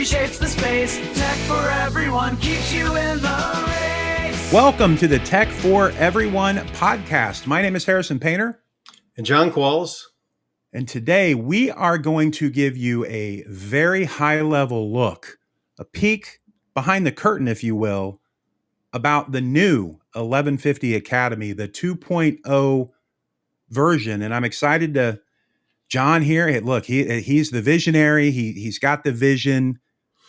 reshapes the space. Tech for everyone keeps you in the race. Welcome to the Tech for Everyone podcast. My name is Harrison Painter. And John Qualls. And today we are going to give you a very high-level look, a peek behind the curtain, if you will, about the new 1150 Academy, the 2.0 version. And I'm excited to, John here, look, he's the visionary. He's got the vision.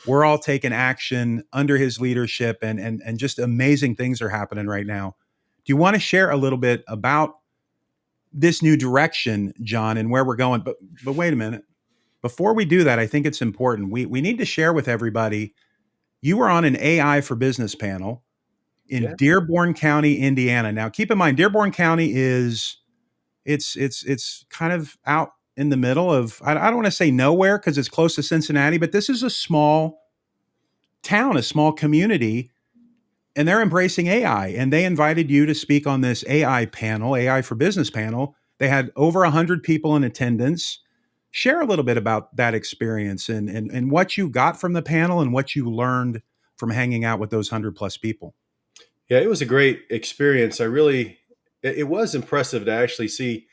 We're all taking action under his leadership, and just amazing things are happening right now. Do you want to share a little bit about this new direction, John, and where we're going? But wait a minute. Before we do that, I think it's important. We need to share with everybody. You were on an AI for Business panel in Dearborn County, Indiana. Now, keep in mind, Dearborn County is it's kind of out in the middle of, I don't want to say nowhere because it's close to Cincinnati, but this is a small town, a small community, and they're embracing AI. And they invited you to speak on this AI panel, AI for Business panel. They had over 100 people in attendance. Share a little bit about that experience and what you got from the panel and what you learned from hanging out with those 100 plus people. Yeah, it was a great experience. It was impressive to actually see,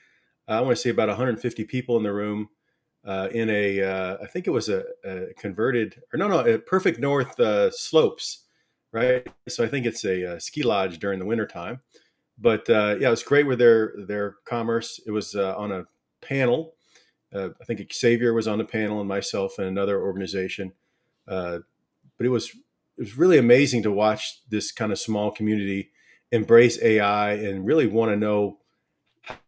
I want to say about 150 people in the room in I think it was a converted, a Perfect North slopes, right? So I think it's a ski lodge during the wintertime. But it was great with their commerce. It was on a panel. I think Xavier was on the panel and myself and another organization. But it was really amazing to watch this kind of small community embrace AI and really want to know,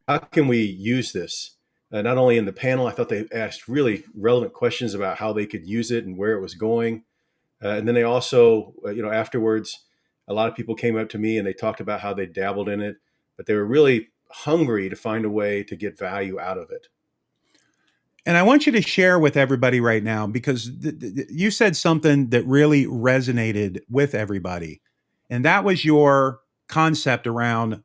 how can we use this? Not only in the panel, I thought they asked really relevant questions about how they could use it and where it was going. And then they also, afterwards, a lot of people came up to me and they talked about how they dabbled in it, but they were really hungry to find a way to get value out of it. And I want you to share with everybody right now, because you said something that really resonated with everybody. And that was your concept around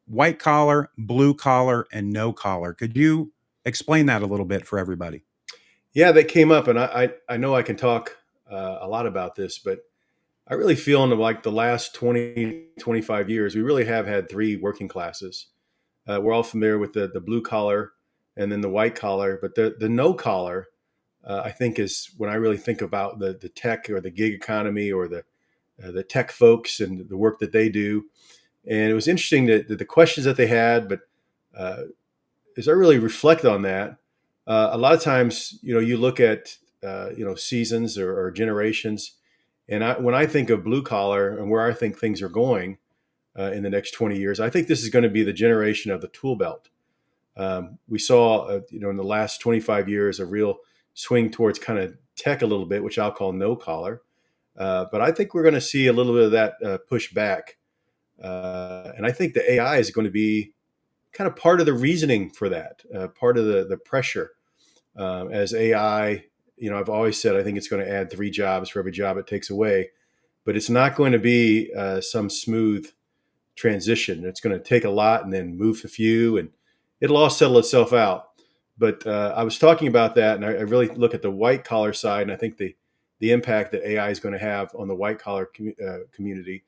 white collar, blue collar, and no collar. Could you explain that a little bit for everybody? Yeah, that came up, and I know I can talk a lot about this, but I really feel in like the last 20, 25 years, we really have had three working classes. We're all familiar with the blue collar and then the white collar, but the no collar, I think, is when I really think about the tech or the gig economy or the tech folks and the work that they do. And it was interesting that the questions that they had, but as I really reflect on that, a lot of times, you look at, seasons or generations. And when I think of blue collar and where I think things are going in the next 20 years, I think this is going to be the generation of the tool belt. We saw, in the last 25 years, a real swing towards kind of tech a little bit, which I'll call no collar. But I think we're going to see a little bit of that push back. And I think the AI is going to be kind of part of the reasoning for that, part of the pressure. As AI, I've always said I think it's going to add 3 jobs for every job it takes away, but it's not going to be some smooth transition. It's going to take a lot and then move a few, and it'll all settle itself out. But I was talking about that, and I really look at the white collar side, and I think the impact that AI is going to have on the white collar community.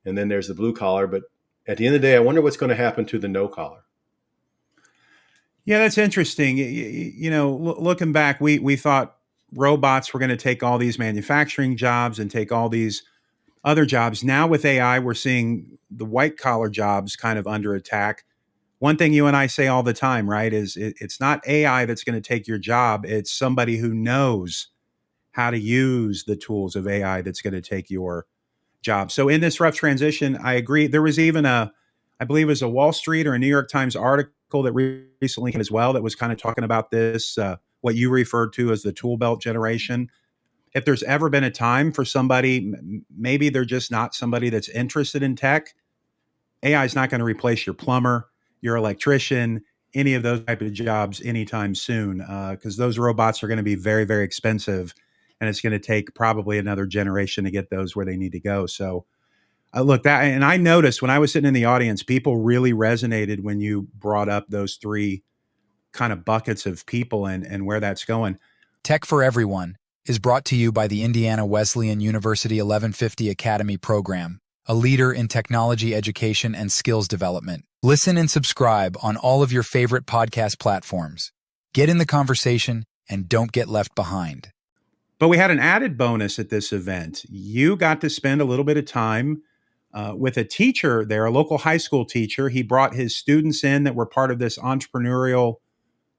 And then there's the blue collar. But at the end of the day, I wonder what's going to happen to the no collar. Yeah, that's interesting. Looking back, we thought robots were going to take all these manufacturing jobs and take all these other jobs. Now with AI, we're seeing the white collar jobs kind of under attack. One thing you and I say all the time, right, is it's not AI that's going to take your job. It's somebody who knows how to use the tools of AI that's going to take your job. So in this rough transition, I agree. There was even I believe it was a Wall Street or a New York Times article that recently came as well that was kind of talking about this, what you referred to as the tool belt generation. If there's ever been a time for somebody, maybe they're just not somebody that's interested in tech, AI is not going to replace your plumber, your electrician, any of those type of jobs anytime soon, because those robots are going to be very, very expensive, and it's going to take probably another generation to get those where they need to go. So look, that, and I noticed when I was sitting in the audience, people really resonated when you brought up those 3 kind of buckets of people and where that's going. Tech for Everyone is brought to you by the Indiana Wesleyan University 1150 Academy program, a leader in technology education and skills development. Listen and subscribe on all of your favorite podcast platforms. Get in the conversation and don't get left behind. But we had an added bonus at this event. You got to spend a little bit of time with a teacher there, a local high school teacher. He brought his students in that were part of this entrepreneurial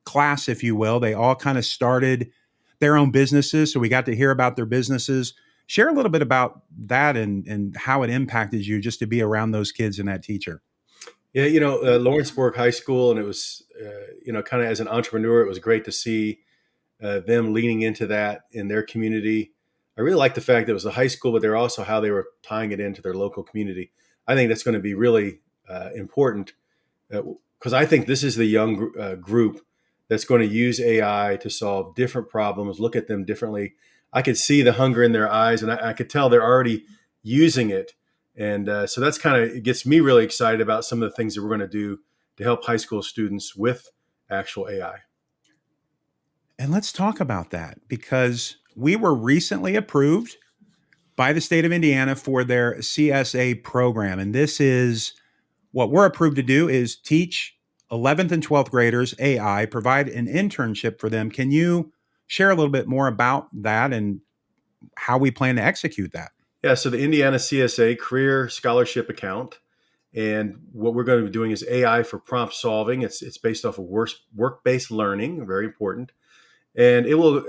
class, if you will. They all kind of started their own businesses, so we got to hear about their businesses. Share a little bit about that and how it impacted you just to be around those kids and that teacher. Yeah, Lawrenceburg High School, and it was, kind of as an entrepreneur, it was great to see them leaning into that in their community. I really like the fact that it was a high school, but they're also how they were tying it into their local community. I think that's going to be really important because I think this is the young group that's going to use AI to solve different problems, look at them differently. I could see the hunger in their eyes, and I could tell they're already using it. And so that's it gets me really excited about some of the things that we're going to do to help high school students with actual AI. And let's talk about that because we were recently approved by the state of Indiana for their CSA program. And this is what we're approved to do is teach 11th and 12th graders AI, provide an internship for them. Can you share a little bit more about that and how we plan to execute that? Yeah, so the Indiana CSA Career Scholarship Account, and what we're going to be doing is AI for prompt solving. It's based off of work-based learning, very important, and it will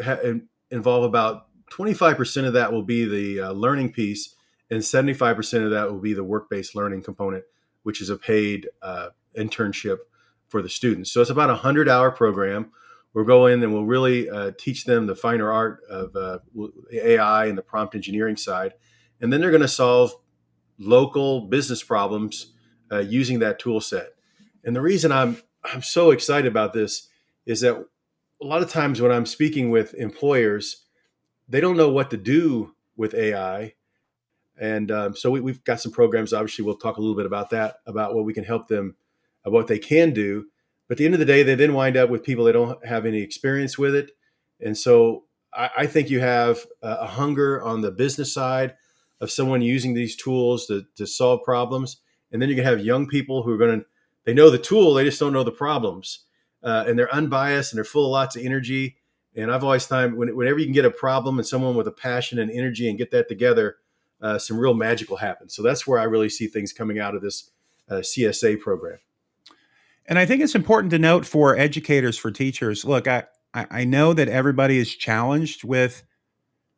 involve about 25% of that will be the learning piece, and 75% of that will be the work-based learning component, which is a paid internship for the students. So it's about a 100-hour program. We'll go in and we'll really teach them the finer art of the AI and the prompt engineering side. And then they're going to solve local business problems using that tool set. And the reason I'm so excited about this is that a lot of times when I'm speaking with employers, they don't know what to do with AI. And so we've got some programs. Obviously, we'll talk a little bit about that, about what we can help them, what they can do. But at the end of the day, they then wind up with people that don't have any experience with it. And so I think you have a hunger on the business side of someone using these tools to solve problems. And then you can have young people who are they know the tool, they just don't know the problems. And they're unbiased and they're full of lots of energy. And I've always thought whenever you can get a problem and someone with a passion and energy and get that together, some real magic will happen. So that's where I really see things coming out of this CSA program. And I think it's important to note for educators, for teachers, look, I know that everybody is challenged with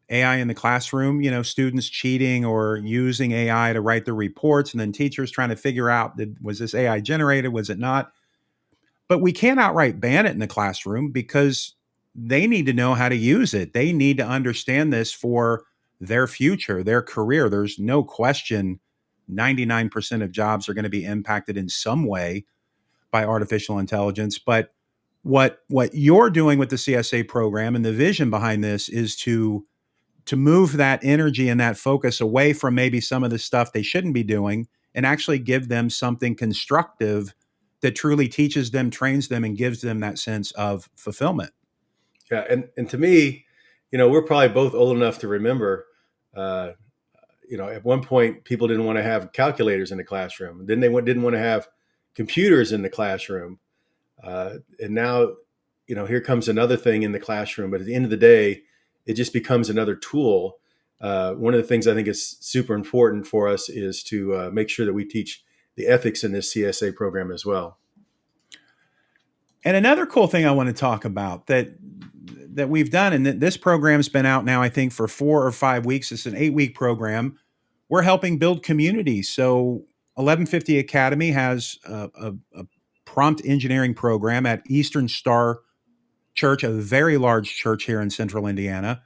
AI in the classroom, students cheating or using AI to write their reports, and then teachers trying to figure out, was this AI generated? Was it not? But we can't outright ban it in the classroom because they need to know how to use it. They need to understand this for their future, their career. There's no question 99% of jobs are going to be impacted in some way by artificial intelligence. But what you're doing with the CSA program and the vision behind this is to move that energy and that focus away from maybe some of the stuff they shouldn't be doing and actually give them something constructive that truly teaches them, trains them, and gives them that sense of fulfillment. Yeah, and to me, we're probably both old enough to remember, at one point people didn't want to have calculators in the classroom. Then they didn't want to have computers in the classroom. And now, here comes another thing in the classroom. But at the end of the day, it just becomes another tool. One of the things I think is super important for us is to make sure that we teach the ethics in this CSA program as well. And another cool thing I want to talk about that we've done, and this program's been out now, I think, for 4 or 5 weeks. It's an 8-week program. We're helping build communities. So 1150 Academy has a prompt engineering program at Eastern Star Church, a very large church here in central Indiana.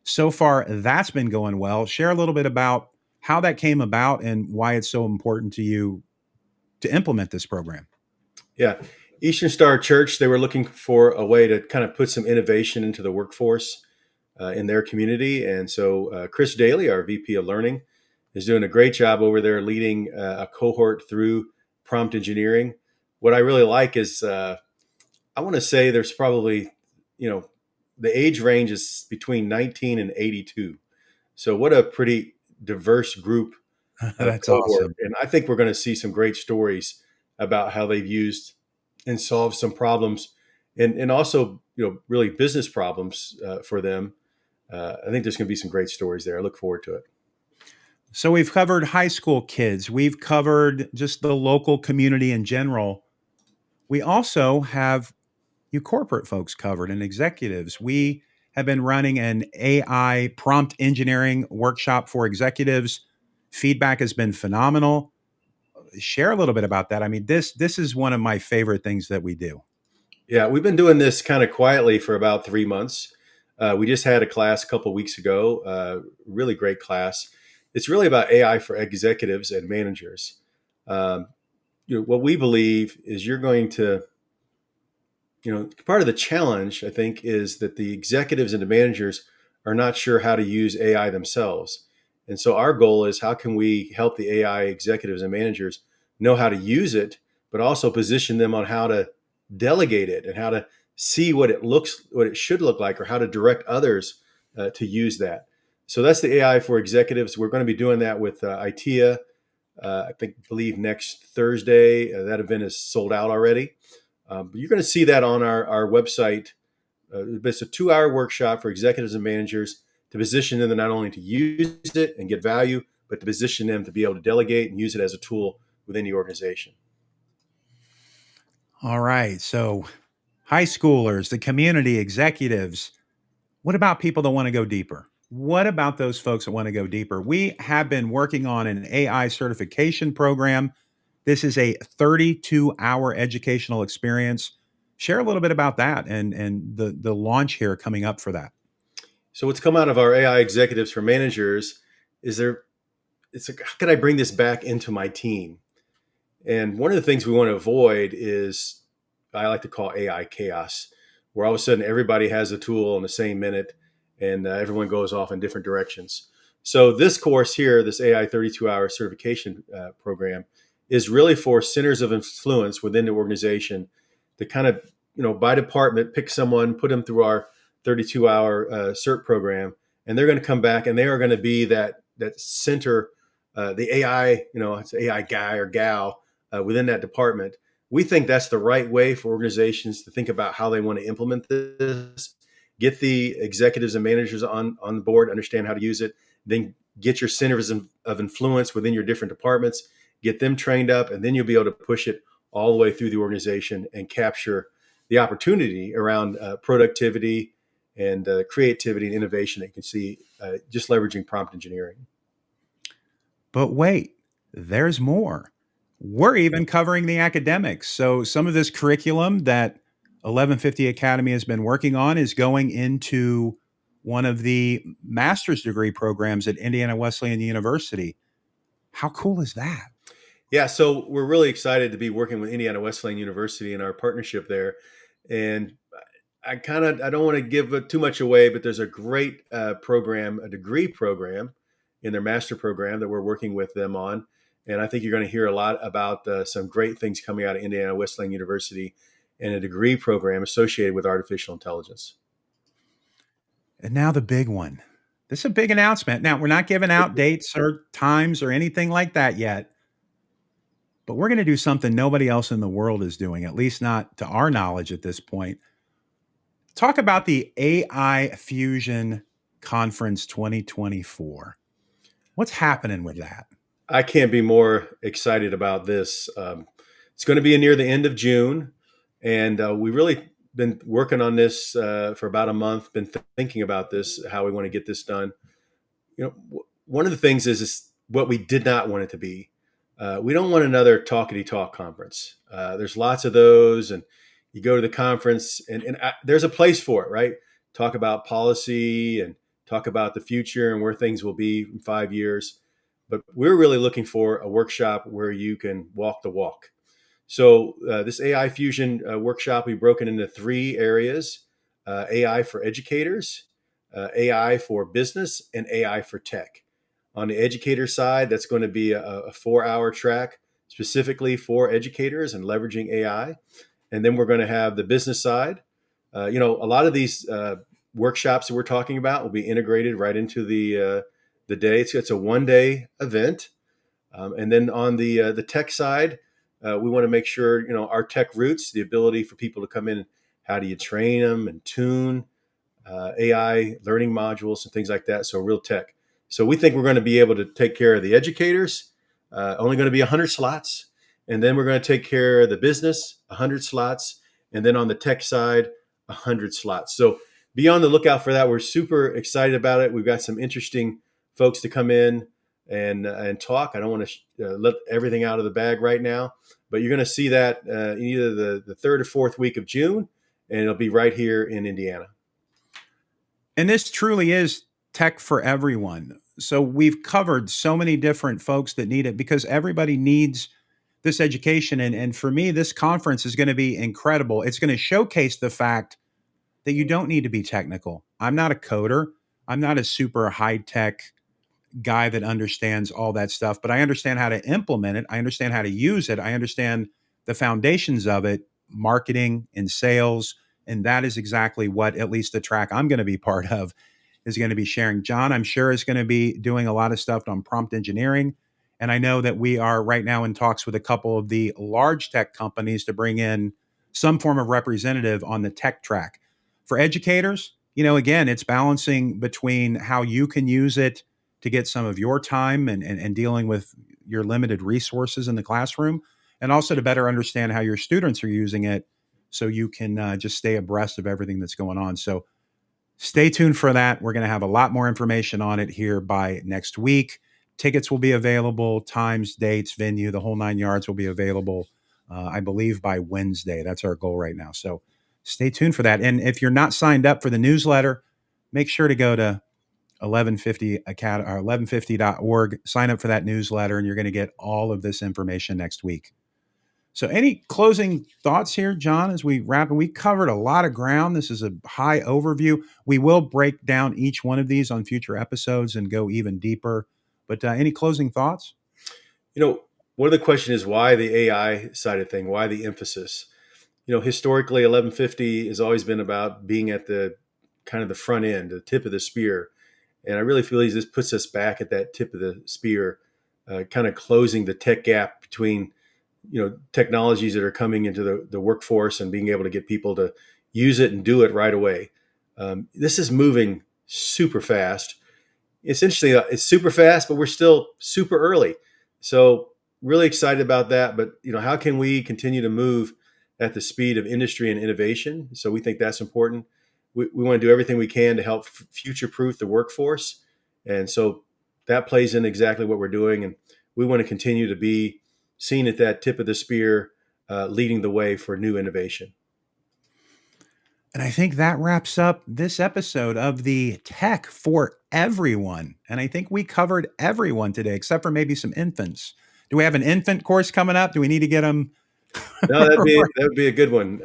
So far, that's been going well. Share a little bit about how that came about and why it's so important to you to implement this program. Yeah. Eastern Star Church, they were looking for a way to kind of put some innovation into the workforce in their community. And so Chris Daly, our VP of Learning, is doing a great job over there leading a cohort through prompt engineering. What I really like is I want to say there's probably, the age range is between 19 and 82. So what a pretty diverse group That's cohort. awesome. And I think we're going to see some great stories about how they've used and solved some problems, and also really business problems for them. I think there's going to be some great stories there. I look forward to it. So we've covered high school kids. We've covered just the local community in general. We also have you corporate folks covered and executives. We have been running an AI prompt engineering workshop for executives. Feedback has been phenomenal. Share a little bit about that. I mean, this is one of my favorite things that we do. Yeah, we've been doing this kind of quietly for about 3 months. We just had a class a couple of weeks ago, really great class. It's really about AI for executives and managers. Um, what we believe is you're going to, part of the challenge, I think, is that the executives and the managers are not sure how to use AI themselves. And so our goal is how can we help the AI executives and managers know how to use it, but also position them on how to delegate it and how to see what it should look like, or how to direct others to use that. So that's the AI for executives. We're going to be doing that with ITEA. Believe next Thursday. That event is sold out already. But you're going to see that on our website. It's a 2-hour workshop for executives and managers to position them not only to use it and get value, but to position them to be able to delegate and use it as a tool within the organization. All right. So, high schoolers, the community executives, what about people that want to go deeper? What about those folks that want to go deeper? We have been working on an AI certification program. This is a 32-hour educational experience. Share a little bit about that and the launch here coming up for that. So what's come out of our AI executives for managers is it's like, how can I bring this back into my team? And one of the things we want to avoid is, I like to call AI chaos, where all of a sudden everybody has a tool in the same minute and everyone goes off in different directions. So this course here, this AI 32-hour certification program, is really for centers of influence within the organization to kind of, by department, pick someone, put them through our 32-hour cert program, and they're going to come back and they are going to be that center, the AI, it's AI guy or gal within that department. We think that's the right way for organizations to think about how they want to implement this. Get the executives and managers on the board, understand how to use it, then get your centers of influence within your different departments, get them trained up, and then you'll be able to push it all the way through the organization and capture the opportunity around productivity and creativity and innovation that you can see just leveraging prompt engineering. But wait, there's more. We're even covering the academics. So some of this curriculum that 1150 Academy has been working on is going into one of the master's degree programs at Indiana Wesleyan University. How cool is that? Yeah, so we're really excited to be working with Indiana Wesleyan University and our partnership there. And I don't want to give too much away, but there's a great program, a degree program in their master program that we're working with them on. And I think you're going to hear a lot about some great things coming out of Indiana Wesleyan University and a degree program associated with artificial intelligence. And now the big one. This is a big announcement. Now, we're not giving out dates or times or anything like that yet, but we're going to do something nobody else in the world is doing, at least not to our knowledge at this point. Talk about the AI Fusion Conference 2024. What's happening with that? I can't be more excited about this. It's going to be near the end of June, and we really been working on this for about a month. Been thinking about this, how we want to get this done. One of the things is what we did not want it to be. We don't want another talkity talk conference. There's lots of those, and you go to the conference, and there's a place for it, right? Talk about policy and talk about the future and where things will be in 5 years. But we're really looking for a workshop where you can walk the walk. So this AI Fusion workshop, we've broken into 3 areas: AI for educators, AI for business, and AI for tech. On the educator side, that's going to be a 4-hour track specifically for educators and leveraging AI. And then we're going to have the business side. A lot of these workshops that we're talking about will be integrated right into the day. It's a 1-day event. And then on the tech side, we want to make sure, our tech roots, the ability for people to come in, how do you train them and tune AI learning modules and things like that. So real tech. So we think we're going to be able to take care of the educators, only going to be 100 slots. And then we're going to take care of the business, 100 slots. And then on the tech side, 100 slots. So be on the lookout for that. We're super excited about it. We've got some interesting folks to come in and talk. I don't want to let everything out of the bag right now, but you're going to see that either the third or fourth week of June, and it'll be right here in Indiana. And this truly is tech for everyone. So we've covered so many different folks that need it because everybody needs this education. And for me, this conference is going to be incredible. It's going to showcase the fact that you don't need to be technical. I'm not a coder. I'm not a super high-tech guy that understands all that stuff, but I understand how to implement it. I understand how to use it. I understand the foundations of it, marketing and sales. And that is exactly what at least the track I'm going to be part of is going to be sharing. John, I'm sure, is going to be doing a lot of stuff on prompt engineering. And I know that we are right now in talks with a couple of the large tech companies to bring in some form of representative on the tech track. For educators, again, it's balancing between how you can use it to get some of your time and dealing with your limited resources in the classroom, and also to better understand how your students are using it so you can just stay abreast of everything that's going on. So stay tuned for that. We're going to have a lot more information on it here by next week. Tickets will be available, times, dates, venue, the whole 9 yards will be available, I believe, by Wednesday. That's our goal right now. So stay tuned for that. And if you're not signed up for the newsletter, make sure to go to 1150.org, sign up for that newsletter, and you're going to get all of this information next week. So any closing thoughts here, John, as we wrap? And we covered a lot of ground. This is a high overview. We will break down each one of these on future episodes and go even deeper. But any closing thoughts? One of the questions is why the AI side of thing, why the emphasis? Historically, 1150 has always been about being at the kind of the front end, the tip of the spear. And I really feel this puts us back at that tip of the spear, kind of closing the tech gap between, technologies that are coming into the workforce and being able to get people to use it and do it right away. This is moving super fast. It's interesting. It's super fast, but we're still super early. So really excited about that. But, how can we continue to move at the speed of industry and innovation? So we think that's important. We want to do everything we can to help future-proof the workforce. And so that plays in exactly what we're doing. And we want to continue to be seen at that tip of the spear, leading the way for new innovation. And I think that wraps up this episode of the Tech for Everyone. And I think we covered everyone today, except for maybe some infants. Do we have an infant course coming up? Do we need to get them? No, that'd be a good one.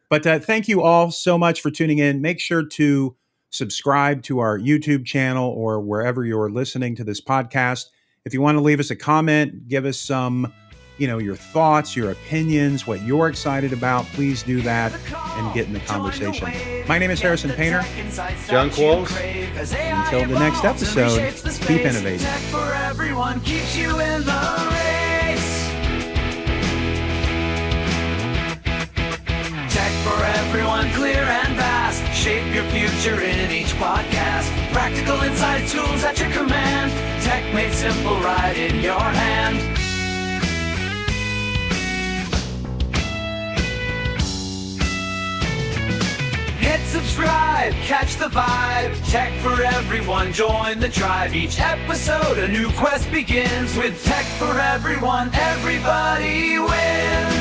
But thank you all so much for tuning in. Make sure to subscribe to our YouTube channel or wherever you're listening to this podcast. If you want to leave us a comment, give us some, your thoughts, your opinions, what you're excited about, please do that and get in the conversation. My name is Harrison Painter. John Qualls. Until the next episode, keep innovating. Tech for everyone keeps you in the race. Tech for everyone, clear and vast. Shape your future in each podcast. Practical inside tools at your command. Tech made simple right in your hand. Hit subscribe, catch the vibe. Tech for everyone, join the tribe. Each episode a new quest begins. With Tech for everyone, everybody wins.